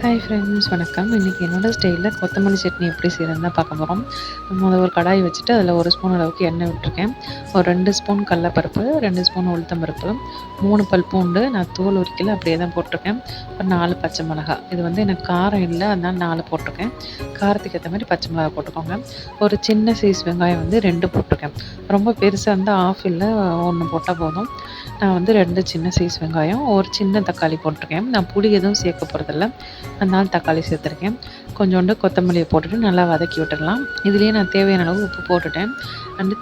Hi friends, வணக்கம். இன்றைக்கி என்னோடய ஸ்டைலில் கொத்தமல்லி சட்னி எப்படி செய்கிறதுன்னு தான் பார்க்க போகிறோம். ஒரு கடாய் வச்சுட்டு அதில் 1 ஸ்பூன் அளவுக்கு எண்ணெய் விட்டுருக்கேன். ஒரு 2 ஸ்பூன் கடலப்பருப்பு, 2 ஸ்பூன் உளுத்தம்பருப்பு, 3 பல் பூண்டு, நான் தோல் உரிக்கல அப்படியே தான் போட்டிருக்கேன். ஒரு 4 பச்சை மிளகாய். இது வந்து எனக்கு காரம் இல்லை, அதனால 4 போட்டிருக்கேன். காரத்துக்கு ஏற்ற மாதிரி பச்சை மிளகாய் போட்டுக்கோங்க. ஒரு சின்ன சைஸ் வெங்காயம் வந்து 2 போட்டிருக்கேன். ரொம்ப பெருசாக இருந்தால் ஆஃப் இல்லை, 1 போட்டால் போதும். நான் வந்து 2 சின்ன சைஸ் வெங்காயம், ஒரு சின்ன தக்காளி போட்டிருக்கேன். நான் புளி எதுவும் சேர்க்க போகிறதில்ல, அதனால தக்காளி சேர்த்துருக்கேன். கொஞ்சோண்டு கொத்தமல்லியை போட்டுட்டு நல்லா வதக்கி விட்டுடலாம். இதுலேயே நான் தேவையான அளவு உப்பு போட்டுட்டேன்.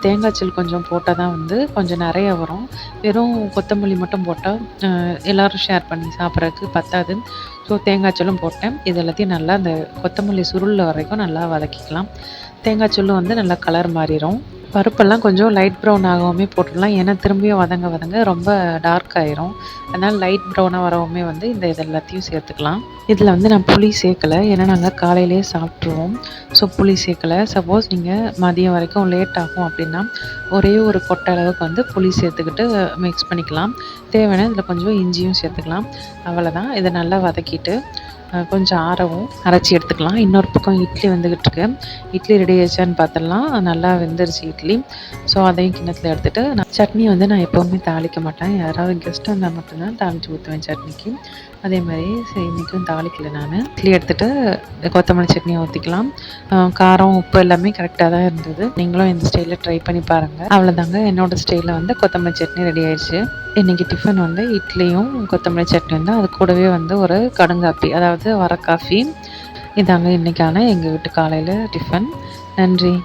தேங்காய் சீல் கொஞ்சம் போட்டால் தான் வந்து கொஞ்சம் நிறையா வரும். வெறும் கொத்தமல்லி மட்டும் போட்டால் எல்லோரும் ஷேர் பண்ணி சாப்பிட்றதுக்கு பத்தாது. ஸோ தேங்காய் சீலும் போட்டேன். இது எல்லாத்தையும் நல்லா அந்த கொத்தமல்லி சுருள் வரைக்கும் நல்லா வதக்கிக்கலாம். தேங்காய் சீலும் வந்து நல்லா கலர் மாறிடும். பருப்பெல்லாம் கொஞ்சம் லைட் ப்ரௌன் ஆகாமே போட்டுடலாம். ஏன்னா திரும்பியும் வதங்க ரொம்ப டார்க் ஆயிரும். அதனால் லைட் ப்ரௌனாக வரவுமே வந்து இது எல்லாத்தையும் சேர்த்துக்கலாம். இதில் வந்து நான் புளி சேர்க்கலை, ஏன்னா நாங்கள் காலையிலேயே சாப்பிட்ருவோம். ஸோ புளி சேர்க்கலை. சப்போஸ் நீங்கள் மதியம் வரைக்கும் லேட் ஆகும் அப்படின்னா ஒரே ஒரு கொட்டை அளவுக்கு வந்து புளி சேர்த்துக்கிட்டு மிக்ஸ் பண்ணிக்கலாம். தேவையான இதில் கொஞ்சம் இஞ்சியும் சேர்த்துக்கலாம். அவ்வளோதான். இதை நல்லா வதக்கிட்டு கொஞ்சம் ஆறவும் அரைச்சி எடுத்துக்கலாம். இன்னொரு பக்கம் இட்லி வந்துக்கிட்டு இருக்கு. இட்லி ரெடி ஆயிடுச்சான்னு பார்த்துடலாம். நல்லா வெந்துருச்சு இட்லி. ஸோ அதையும் கிண்ணத்தில் எடுத்துகிட்டு சட்னி வந்து நான் எப்போவுமே தாளிக்க மாட்டேன். யாராவது கெஸ்ட் வந்தால் மட்டும்தான் தாளித்து ஊற்றுவேன் சட்னிக்கு. அதே மாதிரி இன்றைக்கும் தாளிக்கலை. நான் இட்லி எடுத்துகிட்டு கொத்தமல்லி சட்னியை ஊற்றிக்கலாம். காரம் உப்பு எல்லாமே கரெக்டாக தான் இருந்தது. நீங்களும் இந்த ஸ்டைலில் ட்ரை பண்ணி பாருங்கள். அவ்வளோதாங்க, என்னோடய ஸ்டைலில் வந்து கொத்தமல்லி சட்னி ரெடி ஆயிடுச்சு. இன்றைக்கி டிஃபன் வந்து இட்லியும் கொத்தமல்லி சட்னியும் தான். அது கூடவே வந்து ஒரு கடுங்காப்பி, அதாவது வர காஃபி. இதாங்க இன்றைக்கான எங்கள் வீட்டு காலையில் டிஃபன். நன்றி.